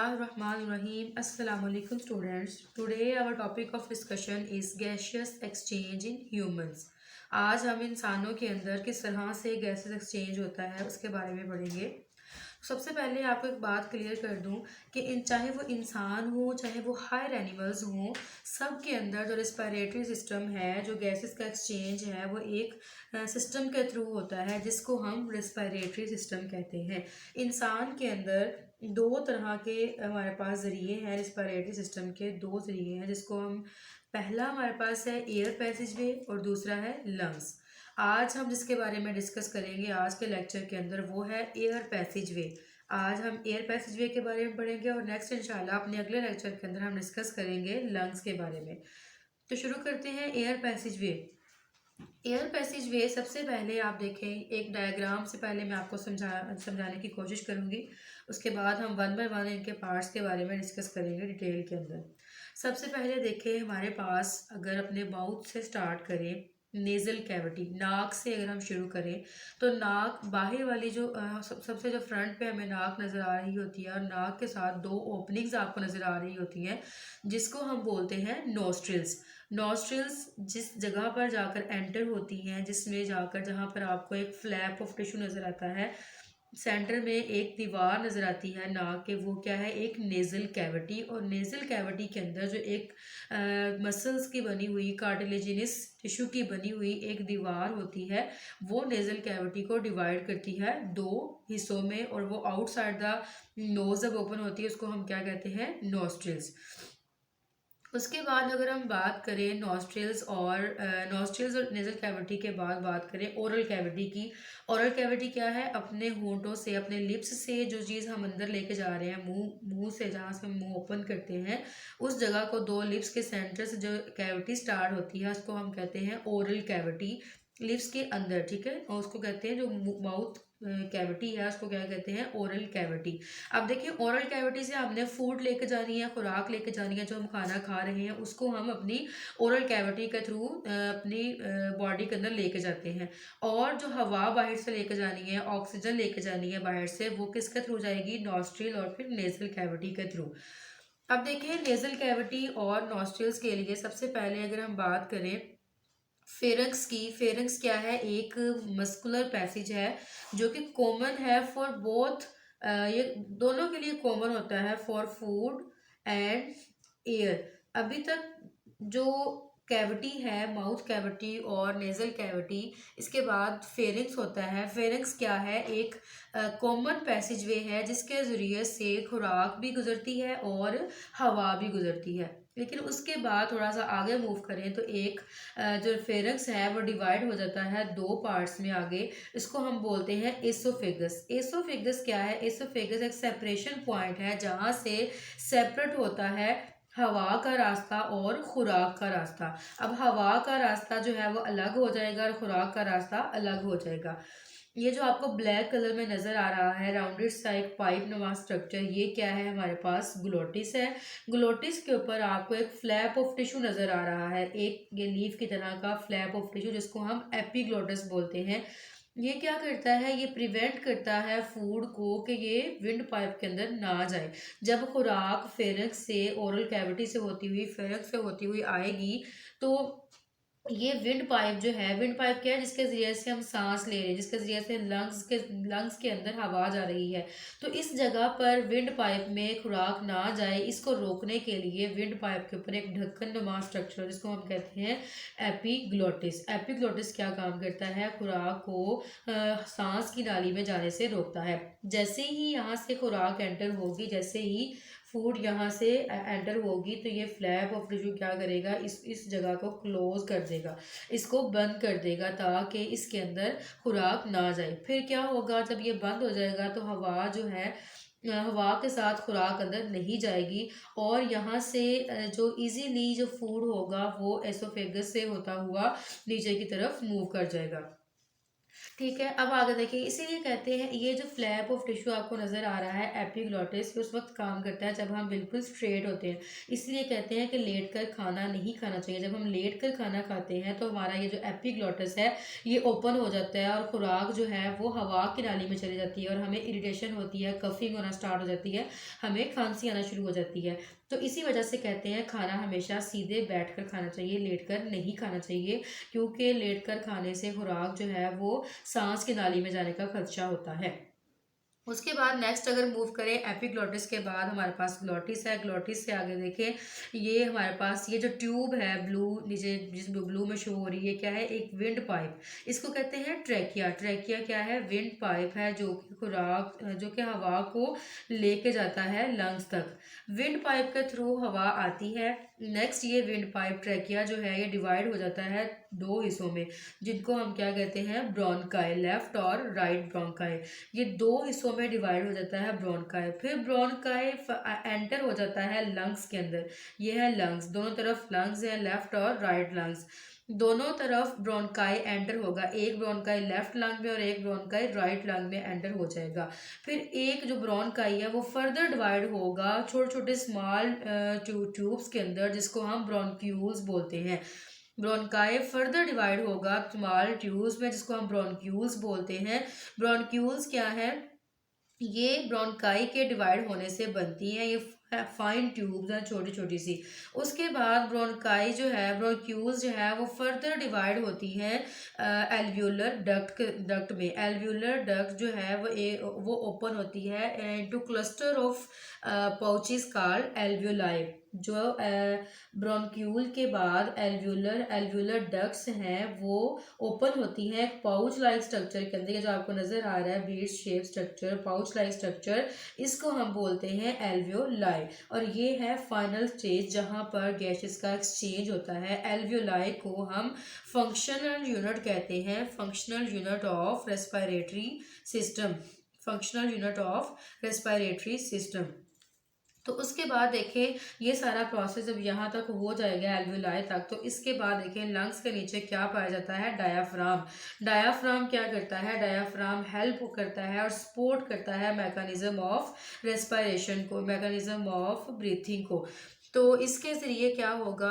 Bismillahirrahmanirrahim. Assalamu alaikum students. Today our topic of discussion is gaseous exchange in humans. आज हम इंसानों के अंदर किस तरह से गैसेस एक्सचेंज होता है उसके बारे में पढ़ेंगे। सबसे पहले आपको एक बात क्लियर कर दूं कि चाहे वो इंसान हो चाहे वो हायर एनिमल्स हों, सब के अंदर जो रेस्पिरेटरी सिस्टम है, जो गैसेस का एक्सचेंज है, वो एक सिस्टम के थ्रू होता है जिसको हम रेस्पिरेटरी सिस्टम कहते हैं। इंसान के अंदर दो तरह के हमारे पास ज़रिए हैं, रेस्पिरेटरी सिस्टम के दो ज़रिए हैं जिसको हम, पहला हमारे पास है एयर पैसेज वे और दूसरा है लंग्स। आज हम जिसके बारे में डिस्कस करेंगे आज के लेक्चर के अंदर वो है एयर पैसेज वे। आज हम एयर पैसेज वे के बारे में पढ़ेंगे और नेक्स्ट इंशाल्लाह अपने अगले लेक्चर के अंदर हम डिस्कस करेंगे लंग्स के बारे में। तो शुरू करते हैं एयर पैसेज वे। एयर पैसेज वे सबसे पहले आप देखें, एक डायग्राम से पहले मैं आपको समझाने की कोशिश करूंगी, उसके बाद हम वन बाय वन इनके पार्ट्स के बारे में डिस्कस करेंगे डिटेल के अंदर। सबसे पहले देखें हमारे पास, अगर अपने माउथ से स्टार्ट करें, नेज़ल कैविटी, नाक से अगर हम शुरू करें तो नाक बाहर वाली जो सबसे जो फ्रंट पे हमें नाक नज़र आ रही होती है और नाक के साथ दो ओपनिंग्स आपको नज़र आ रही होती हैं जिसको हम बोलते हैं नोस्ट्रिल्स। नोस्ट्रिल्स जिस जगह पर जाकर एंटर होती हैं, जिसमें जाकर जहाँ पर आपको एक फ्लैप ऑफ टिश्यू नज़र आता है, सेंटर में एक दीवार नज़र आती है नाक के, वो क्या है, एक नेज़ल कैविटी। और नेज़ल कैविटी के अंदर जो एक मसल्स की बनी हुई, कार्टिलेजिनस टिश्यू की बनी हुई एक दीवार होती है, वो नेज़ल कैविटी को डिवाइड करती है दो हिस्सों में, और वो आउटसाइड द नोज जब ओपन होती है उसको हम क्या कहते हैं, नोस्ट्रिल्स। उसके बाद अगर हम बात करें नॉस्ट्रिल्स और नेज़ल कैविटी के बाद बात करें ओरल कैविटी की। ओरल कैविटी क्या है, अपने होंठों से, अपने लिप्स से जो चीज़ हम अंदर लेके जा रहे हैं, मुंह से, जहाँ से हम मुंह ओपन करते हैं उस जगह को, दो लिप्स के सेंटर से जो कैविटी स्टार्ट होती है उसको हम कहते हैं ओरल कैविटी, लिप्स के अंदर, ठीक है। और उसको कहते हैं जो माउथ कैविटी है उसको क्या कहते हैं, ओरल कैविटी। अब देखिए ओरल कैविटी से हमने फूड लेके जानी है, खुराक लेके जानी है, जो हम खाना खा रहे हैं उसको हम अपनी ओरल कैविटी के थ्रू अपनी बॉडी के अंदर लेके जाते हैं। और जो हवा बाहर से लेके जानी है, ऑक्सीजन लेके जानी है बाहर से, वो किसके थ्रू जाएगी, नॉस्ट्रिल और फिर नेजल कैविटी के थ्रू। अब देखिए नेजल कैविटी और नॉस्ट्रिल्स के लिए सबसे पहले अगर हम बात करें फेरंक्स की, फेरंक्स क्या है, एक मस्कुलर पैसेज है जो कि कॉमन है फॉर बोथ, ये दोनों के लिए कॉमन होता है, फॉर फूड एंड एयर। अभी तक जो कैविटी है, माउथ कैविटी और नेजल कैविटी, इसके बाद फेरिंक्स होता है। फेरिंक्स क्या है, एक कॉमन पैसेज वे है जिसके ज़रिए से खुराक भी गुजरती है और हवा भी गुजरती है। लेकिन उसके बाद थोड़ा सा आगे मूव करें तो एक जो फेरिंक्स है वो डिवाइड हो जाता है दो पार्ट्स में आगे, इसको हम बोलते हैं एसोफेगस। एसोफेगस क्या है, एसोफेगस एक सेपरेशन पॉइंट है जहाँ से सेपरेट होता है हवा का रास्ता और खुराक का रास्ता। अब हवा का रास्ता जो है वो अलग हो जाएगा और खुराक का रास्ता अलग हो जाएगा। ये जो आपको ब्लैक कलर में नज़र आ रहा है राउंडेड सा एक पाइप नुमा स्ट्रक्चर, ये क्या है, हमारे पास ग्लोटिस है। ग्लोटिस के ऊपर आपको एक फ्लैप ऑफ टिश्यू नज़र आ रहा है, एक ये लीफ की तरह का फ्लैप ऑफ टिश्यू जिसको हम एपिग्लोटिस बोलते हैं। ये क्या करता है, ये प्रिवेंट करता है फूड को कि ये विंड पाइप के अंदर ना जाए। जब खुराक फेरिंक्स से, ओरल कैविटी से होती हुई, फेरिंक्स से होती हुई आएगी तो ये विंड पाइप जो है, विंड पाइप क्या है, जिसके ज़रिए से हम सांस ले रहे हैं, जिसके ज़रिए से लंग्स के अंदर हवा जा रही है। तो इस जगह पर विंड पाइप में खुराक ना जाए, इसको रोकने के लिए विंड पाइप के ऊपर एक ढक्कन नुमा स्ट्रक्चर जिसको हम कहते हैं एपिग्लोटिस। एपिग्लोटिस क्या काम करता है, खुराक को सांस की नाली में जाने से रोकता है। जैसे ही यहाँ से खुराक एंटर होगी, जैसे ही फूड यहाँ से एंटर होगी तो ये फ्लैप ऑफ टिश्यू क्या करेगा, इस जगह को क्लोज कर देगा, इसको बंद कर देगा ताकि इसके अंदर खुराक ना जाए। फिर क्या होगा, जब ये बंद हो जाएगा तो हवा जो है, हवा के साथ खुराक अंदर नहीं जाएगी और यहाँ से जो इजीली जो फूड होगा वो एसोफेगस से होता हुआ नीचे की तरफ मूव कर जाएगा। ठीक है, अब आगे देखिए, इसीलिए कहते हैं ये जो फ्लैप ऑफ टिश्यू आपको नजर आ रहा है एपिग्लॉटिस, उस वक्त काम करता है जब हम बिल्कुल स्ट्रेट होते हैं। इसलिए कहते हैं कि लेट कर खाना नहीं खाना चाहिए। जब हम लेट कर खाना खाते हैं तो हमारा ये जो एपिग्लॉटिस है ये ओपन हो जाता है और खुराक जो है वो हवा की नाली में चली जाती है और हमें इरिटेशन होती है, कफिंग होना स्टार्ट हो जाती है, हमें खांसी आना शुरू हो जाती है। तो इसी वजह से कहते हैं खाना हमेशा सीधे बैठ कर खाना चाहिए, लेट कर नहीं खाना चाहिए, क्योंकि लेट कर खाने से खुराक जो है वो सांस की नाली में जाने का खदशा होता है। उसके बाद नेक्स्ट अगर मूव करें एपिग्लॉटिस के बाद हमारे पास ग्लॉटिस है। ग्लॉटिस से आगे देखें, ये हमारे पास ये जो ट्यूब है ब्लू, नीचे जिस ब्लू में शो हो रही है, क्या है, एक विंड पाइप। इसको कहते हैं ट्रैकिया। ट्रैकिया क्या है, विंड पाइप है जो कि खुराक जो कि हवा को लेके जाता है लंग्स तक। विंड पाइप के थ्रू हवा आती है। नेक्स्ट ये विंड पाइप ट्रैकिया जो है ये डिवाइड हो जाता है दो हिस्सों में, जिनको हम क्या कहते हैं, ब्रोंकाई, लेफ्ट और राइट ब्रोंकाई। ये दो हिस्सों में डिवाइड हो जाता है ब्रोंकाई। फिर ब्रोंकाई एंटर हो जाता है लंग्स के अंदर। ये है लंग्स, दोनों तरफ लंग्स है, लेफ्ट और राइट लंग्स। दोनों तरफ ब्रोंकाई एंटर होगा, एक ब्रोंकाई लेफ्ट लंग में और एक ब्रोंकाई राइट लंग में एंटर हो जाएगा। फिर एक जो ब्रोंकाई है वो फर्दर डिवाइड होगा छोटे छोटे स्मॉल ट्यूब्स के अंदर, जिसको हम ब्रोंक्यूल्स बोलते हैं। ब्रोंकाई फर्दर डिवाइड होगा स्मॉल ट्यूब्स में, जिसको हम ब्रोंक्यूल्स बोलते हैं। ब्रोंक्यूल्स क्या है, ये ब्रोंकाई के डिवाइड होने से बनती हैं। ये फाइन ट्यूब्स हैं छोटी छोटी सी। उसके बाद ब्रोंकाई जो है, ब्रोंक्यूल्स जो है वो फर्दर डिवाइड होती हैं एल्व्यूलर डक्ट में। एल्व्यूलर डक्ट जो है वो ओपन होती है into cluster of pouches called alveoli. जो ब्रोंक्यूल के बाद एल्व्यूलर एल्व्यूलर डक्ट्स हैं वो ओपन होती है एक पाउच लाइक स्ट्रक्चर के अंदर। ये जो आपको नजर आ रहा है Beed shape structure, pouch like structure, इसको हम बोलते हैं एल्वियोलाई। और ये है फाइनल स्टेज जहां पर गैसेस का एक्सचेंज होता है। एल्वियोलाई को हम फंक्शनल यूनिट कहते हैं, functional unit of respiratory system, functional unit of respiratory system. तो उसके बाद देखें, ये सारा प्रोसेस जब यहाँ तक हो जाएगा एल्वियोलाई तक, तो इसके बाद देखें लंग्स के नीचे क्या पाया जाता है, डायाफ्राम। डायाफ्राम क्या करता है, डायाफ्राम हेल्प करता है और सपोर्ट करता है मैकेनिज्म ऑफ रेस्पिरेशन को, मैकेनिज्म ऑफ ब्रीथिंग को। तो इसके ज़रिए क्या होगा,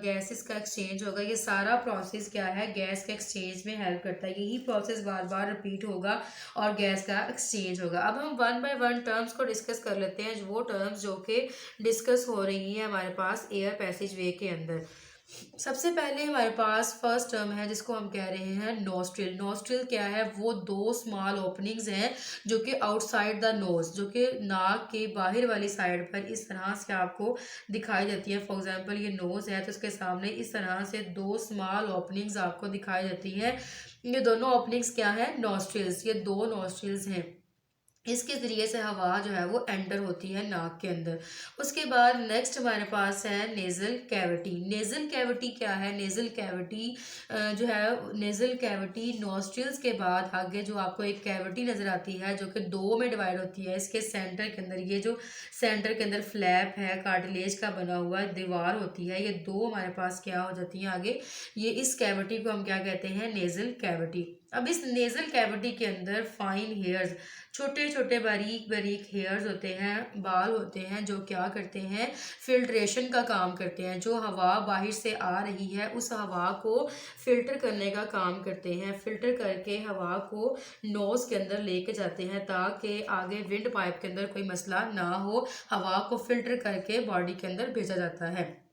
गैसेस का एक्सचेंज होगा। ये सारा प्रोसेस क्या है, गैस के एक्सचेंज में हेल्प करता है। यही प्रोसेस बार बार रिपीट होगा और गैस का एक्सचेंज होगा। अब हम वन बाय वन टर्म्स को डिस्कस कर लेते हैं, वो टर्म्स जो कि डिस्कस हो रही हैं हमारे पास एयर पैसेज वे के अंदर। सबसे पहले हमारे पास फर्स्ट टर्म है जिसको हम कह रहे हैं नोस्ट्रिल। नोस्ट्रिल क्या है, वो दो स्मॉल ओपनिंग्स हैं जो कि आउटसाइड द नोज, जो कि नाक के बाहर वाली साइड पर इस तरह से आपको दिखाई देती है। फॉर एग्जांपल ये नोज है तो इसके सामने इस तरह से दो स्मॉल ओपनिंग्स आपको दिखाई देती है। ये दोनों ओपनिंग्स क्या है, नोस्ट्रिल्स, ये दो नोस्ट्रिल्स हैं। इसके ज़रिए से हवा जो है वो एंटर होती है नाक के अंदर। उसके बाद नेक्स्ट हमारे पास है नेज़ल कैविटी। नेज़ल कैविटी क्या है, नेज़ल कैविटी जो है, नेज़ल कैविटी नॉस्ट्रिल्स के बाद आगे जो आपको एक कैविटी नज़र आती है जो कि दो में डिवाइड होती है। इसके सेंटर के अंदर, ये जो सेंटर के अंदर फ्लैप है कार्टिलेज का बना हुआ दीवार होती है, ये दो हमारे पास क्या हो जाती हैं आगे, ये इस कैविटी को हम क्या कहते हैं, नेज़ल कैविटी। अब इस नेज़ल कैविटी के अंदर फाइन हेयर्स, छोटे छोटे बारीक बारीक हेयर्स होते हैं, बाल होते हैं, जो क्या करते हैं, फिल्ट्रेशन का काम करते हैं। जो हवा बाहर से आ रही है उस हवा को फिल्टर करने का काम करते हैं। फिल्टर करके हवा को नोज के अंदर लेके जाते हैं ताकि आगे विंड पाइप के अंदर कोई मसला ना हो। हवा को फिल्टर करके बॉडी के अंदर भेजा जाता है।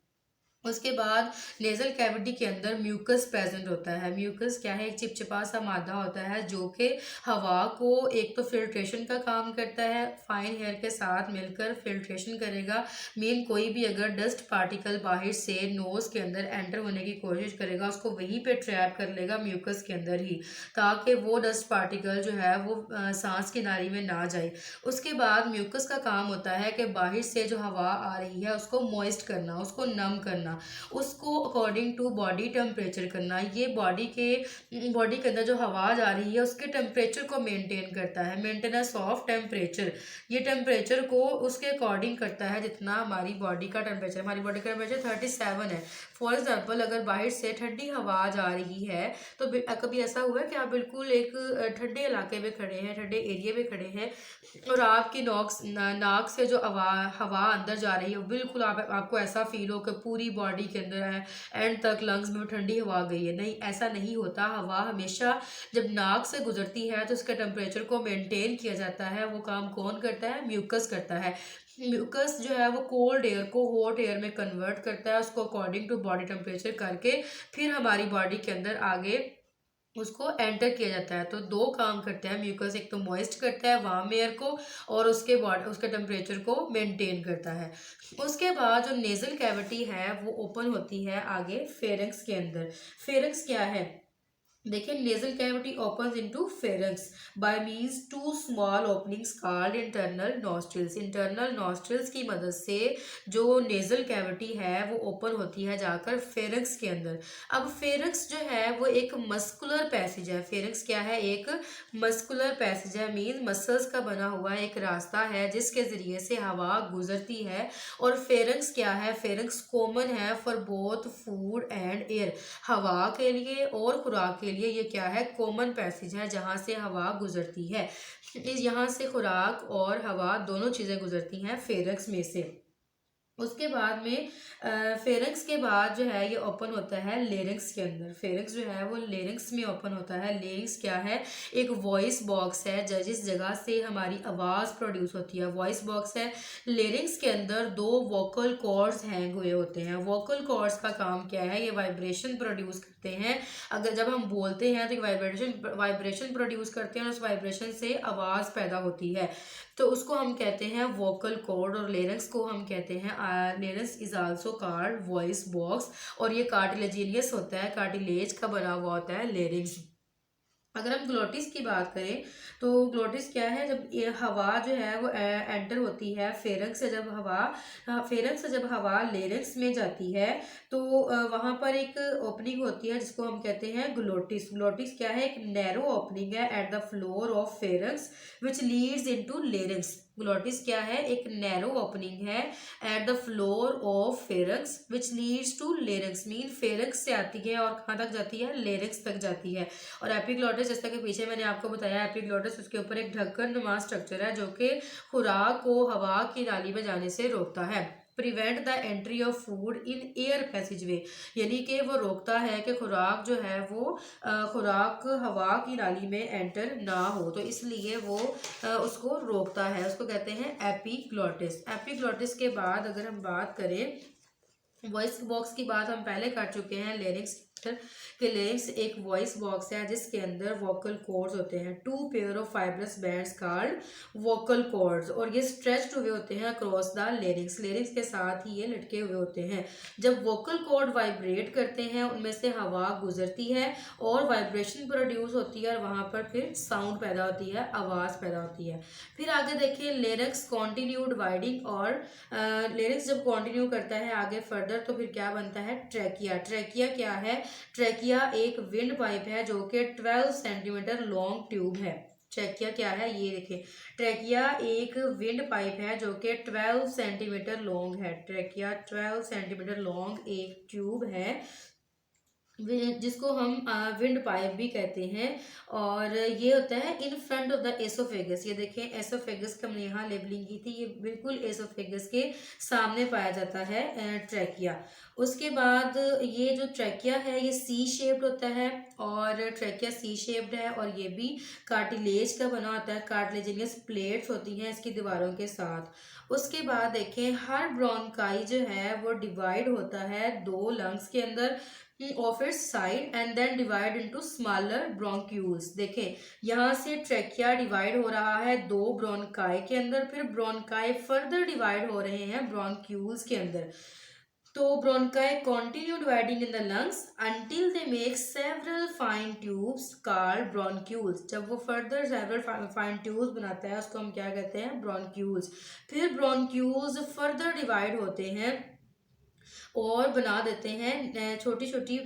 उसके बाद नेजल कैविटी के अंदर म्यूकस प्रेजेंट होता है। म्यूकस क्या है, एक चिपचिपा सा मादा होता है जो कि हवा को एक तो फिल्ट्रेशन का काम करता है, फाइन हेयर के साथ मिलकर फिल्ट्रेशन करेगा। मीन कोई भी अगर डस्ट पार्टिकल बाहर से नोज के अंदर एंटर होने की कोशिश करेगा उसको वहीं पे ट्रैप कर लेगा म्यूकस के अंदर ही, ताकि वो डस्ट पार्टिकल जो है वो सांस की नाली में ना जाए। उसके बाद म्यूकस का काम होता है कि बाहर से जो हवा आ रही है उसको मॉइस्ट करना, उसको नम करना। करना, उसको अकॉर्डिंग टू बॉडी टेम्परेचर करना। ये बॉडी के अंदर जो हवा जा रही है उसके टेम्परेचर को मेंटेन करता है, मेंटेनेंस ऑफ टेम्परेचर। ये टेम्परेचर को उसके अकॉर्डिंग करता है जितना हमारी बॉडी का टेम्परेचर। हमारी बॉडी का टेम्परेचर 37 है। फॉर एग्जाम्पल अगर बाहर से ठंडी हवा जा रही है तो कभी ऐसा हुआ है कि आप बिल्कुल एक ठंडे इलाके में खड़े हैं, ठंडे एरिया में खड़े हैं, और आपकी नाक से जो हवा अंदर जा रही है बिल्कुल आपको ऐसा फील हो कि पूरी बॉडी के अंदर है, एंड तक लंग्स में ठंडी हवा गई है? नहीं, ऐसा नहीं होता। हवा हमेशा जब नाक से गुजरती है तो उसके टेम्परेचर को मेंटेन किया जाता है। वो काम कौन करता है? म्यूकस करता है। म्यूकस जो है वो कोल्ड एयर को हॉट एयर में कन्वर्ट करता है, उसको अकॉर्डिंग टू बॉडी टेम्परेचर करके फिर हमारी बॉडी के अंदर आगे उसको एंटर किया जाता है। तो दो काम करते हैं म्यूकस, एक तो मॉइस्ट करता है वार्म एयर को, और उसके टेम्परेचर को मेंटेन करता है। उसके बाद जो नेजल कैविटी है वो ओपन होती है आगे फेरिंक्स के अंदर। फेरिंक्स क्या है? देखिए, nasal cavity opens into pharynx by means two small openings called internal nostrils. Internal nostrils की मदद से जो नेजल कैविटी है वो ओपन होती है जाकर फेरिंक्स के अंदर। अब फेरिंक्स जो है वो एक मस्कुलर पैसेज है। फेरिंक्स क्या है? एक मस्कुलर पैसेज है, मींस मसल्स का बना हुआ एक रास्ता है जिसके जरिए से हवा गुजरती है। और फेरिंक्स क्या है? फेरिंक्स कॉमन है for both food and air. हवा के लिए और खुराक के लिए ये क्या है? कॉमन पैसेज है जहाँ से हवा गुजरती है। यहाँ से खुराक और हवा दोनों चीज़ें गुजरती हैं फेरिंक्स में से। उसके बाद में फेरिंक्स के बाद जो है ये ओपन होता है लेरिंक्स के अंदर। फेरिंक्स जो है वो लेरिंक्स में ओपन होता है। लेरिंक्स क्या है? एक वॉइस बॉक्स है जिस जगह से हमारी आवाज़ प्रोड्यूस होती है, वॉइस बॉक्स है। लेरिंक्स के अंदर दो वोकल कॉर्ड्स हैंग हुए होते हैं। वोकल कॉर्ड्स का काम क्या है? ये वाइब्रेशन प्रोड्यूस करते हैं। अगर जब हम बोलते हैं तो वाइब्रेशन प्रोड्यूस करते हैं और उस वाइब्रेशन से आवाज़ पैदा होती है, तो उसको हम कहते हैं वोकल कॉर्ड। और लेरिंक्स को हम कहते हैं larynx is also called voice box, और ये कार्टिलेजिनियस होता है, कार्टिलेज का बना हुआ होता है लेरिंक्स। अगर हम ग्लोटिस की बात करें तो ग्लोटिस क्या है? जब ये हवा जो है वो एंटर होती है फेरिंक्स से, फेरिंक्स से जब हवा लेरिंक्स में जाती है तो वहाँ पर एक ओपनिंग होती है जिसको हम कहते हैं ग्लोटिस। ग्लोटिस क्या है? एक नैरो ओपनिंग है at the floor of pharynx which leads into larynx. Glottis क्या है? एक नैरो ओपनिंग है at the floor of pharynx which leads to larynx. Mean pharynx से आती है और कहाँ तक जाती है? लेरिंक्स तक जाती है। और एपिग्लोटिस, जैसा कि पीछे मैंने आपको बताया, एपिग्लोटिस उसके ऊपर एक ढक्कन नुमा स्ट्रक्चर है जो कि खुराक को हवा की नाली में जाने से रोकता है। Prevent the entry of food in air passage वे, यानी कि वो रोकता है कि खुराक जो है वो खुराक हवा की नाली में एंटर ना हो, तो इसलिए वो उसको रोकता है। उसको कहते हैं एपिग्लोटिस। एपिग्लोटिस के बाद अगर हम बात करें, वॉइस बॉक्स की बात हम पहले कर चुके हैं लेरिंक्स के। लेरिंक्स एक वॉइस बॉक्स है जिसके अंदर वोकल कॉर्ड्स होते हैं, two pair of fibrous bands called vocal cords, और ये स्ट्रेच्ड हुए होते हैं अक्रॉस द लेरिंक्स। लेरिंक्स के साथ ही ये लटके हुए होते हैं। जब वोकल कॉर्ड वाइब्रेट करते हैं उनमें से हवा गुजरती है और वाइब्रेशन प्रोड्यूस होती है, और वहाँ पर फिर साउंड पैदा होती है, आवाज़ पैदा होती है। फिर आगे देखिए लेरिंक्स कॉन्टिन्यूड वाइडिंग, और लेरिंक्स जब कॉन्टिन्यू करता है आगे फर्दर तो फिर क्या बनता है? ट्रैकिया। ट्रैकिया क्या है? ट्रैकिया एक विंड पाइप है जो कि 12 सेंटीमीटर लॉन्ग ट्यूब है। ट्रैकिया क्या है? ये देखिए, ट्रैकिया एक विंड पाइप है जो कि 12 सेंटीमीटर लॉन्ग है। ट्रैकिया 12 सेंटीमीटर लॉन्ग एक ट्यूब है जिसको हम विंड पाइप भी कहते हैं, और ये होता है in front of the oesophagus. ये देखें, एसोफेगस का हमने यहाँ लेबलिंग की थी, ये बिल्कुल एसोफेगस के सामने पाया जाता है ट्रैकिया। उसके बाद ये जो ट्रैकिया है ये सी शेप्ड होता है, और ट्रैकिया सी शेप्ड है और ये भी कार्टिलेज का बना होता है। कार्टिलेजिनियस प्लेट्स होती हैं इसकी दीवारों के साथ। उसके बाद देखें, हर ब्रोंकाई जो है वो डिवाइड होता है दो लंग्स के अंदर of its side and then divide into smaller bronchioles. देखें, यहाँ से ट्रैकिया डिवाइड हो रहा है दो ब्रोंकाई के अंदर, फिर ब्रोंकाई फर्दर डिवाइड हो रहे हैं ब्रोंक्यूल्स के अंदर। तो bronchi continue dividing in the lungs until they make several fine tubes called bronchioles. जब वो फर्दर सेवरल फाइन ट्यूब्स बनाता है उसको हम क्या कहते हैं? ब्रोंक्यूल्स। फिर ब्रोंक्यूल्स फर्दर डिवाइड होते हैं और बना देते हैं छोटी छोटी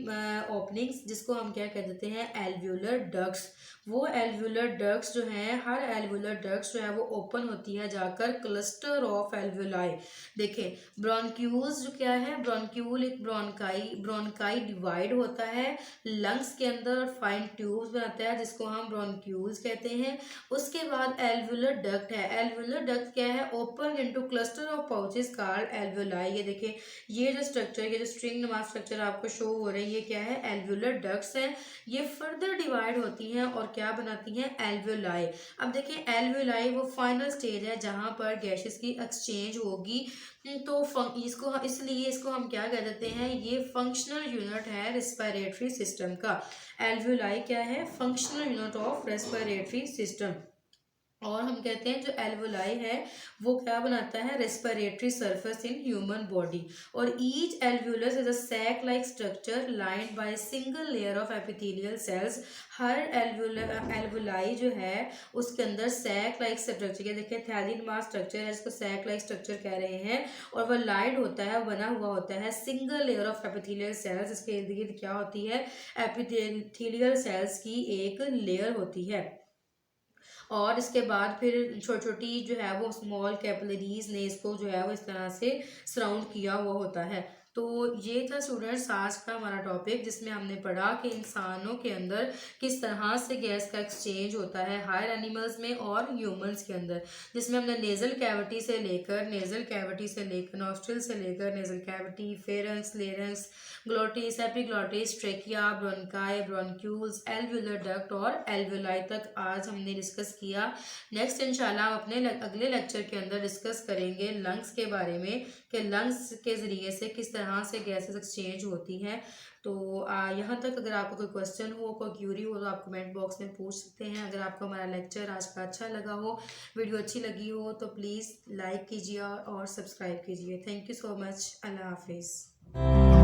ओपनिंग्स, जिसको हम क्या कह देते हैं, एल्व्यूलर डक्ट्स। वो एल्व्यूलर डक्ट्स जो हैं, हर एल्व्यूलर डक्ट्स जो है वो ओपन होती है जाकर क्लस्टर ऑफ एल्व्यूलाई। देखें, ब्रोंक्यूल्स जो क्या है, ब्रोंक्यूल एक ब्रोंकाई डिवाइड होता है लंग्स के अंदर, फाइन ट्यूब्स बनाता है जिसको हम ब्रोंक्यूल्स कहते हैं। उसके बाद एल्व्यूलर डक्ट है। एल्व्यूलर डक्ट क्या है, open into cluster of pouches called alveoli. ये देखें, ये जो स्ट्रक्चर, ये जो स्ट्रिंग नुमा स्ट्रक्चर आपको शो हो रहे हैं, ये क्या है, एल्व्यूलर डक्ट्स हैं। ये फर्दर डिवाइड होती हैं और क्या बनाती हैं, एल्व्यूलाई। अब देखिए, एल्व्यूलाई वो फाइनल स्टेज है जहां पर गैसेस की एक्सचेंज होगी। तो इसलिए इसको हम क्या कह देते हैं, ये फंक्शनल यूनिट है रेस्पिरेटरी सिस्टम का। एल्व्यूलाई क्या है, functional unit of respiratory system. और हम कहते हैं जो एल्वोलाई है वो क्या बनाता है, respiratory surface in human body. और each alveolus is a sac like structure lined by single layer of epithelial cells. हर एल्वुलाई जो है उसके अंदर सैक लाइक स्ट्रक्चर, ये देखिए थैलिन मास स्ट्रक्चर है जिसको सैक लाइक स्ट्रक्चर कह रहे हैं। और वह लाइंड होता है, बना हुआ होता है single layer of epithelial sales. इसके इर्द गिर्द क्या होती है, एपिथेलियल सेल्स की एक लेयर होती है। और इसके बाद फिर छोटी छोटी जो है वो स्मॉल कैपिलरीज ने इसको जो है वो इस तरह से सराउंड किया हुआ होता है। तो ये था स्टूडेंट्स आज का हमारा टॉपिक, जिसमें हमने पढ़ा कि इंसानों के अंदर किस तरह से गैस का एक्सचेंज होता है, हायर एनिमल्स में और ह्यूमंस के अंदर। जिसमें हमने नेजल कैविटी से लेकर नॉस्ट्रिल से लेकर nasal cavity, pharynx, larynx, glottis, epiglottis, trachea, bronchi, bronchioles, alveolar duct और एल्वुलाई तक आज हमने डिस्कस किया। नेक्स्ट इंशाल्लाह हम अपने अगले लेक्चर के अंदर डिस्कस करेंगे लंग्स के बारे में, कि लंग्स के ज़रिए से किस तरह से गैसेस एक्सचेंज होती हैं। तो यहाँ तक अगर आपको कोई क्वेश्चन हो, कोई क्यूरी हो, तो आप कमेंट बॉक्स में पूछ सकते हैं। अगर आपको हमारा लेक्चर आज का अच्छा लगा हो, वीडियो अच्छी लगी हो, तो प्लीज़ लाइक कीजिए और सब्सक्राइब कीजिए। Thank you so much. अल्लाह हाफिज़।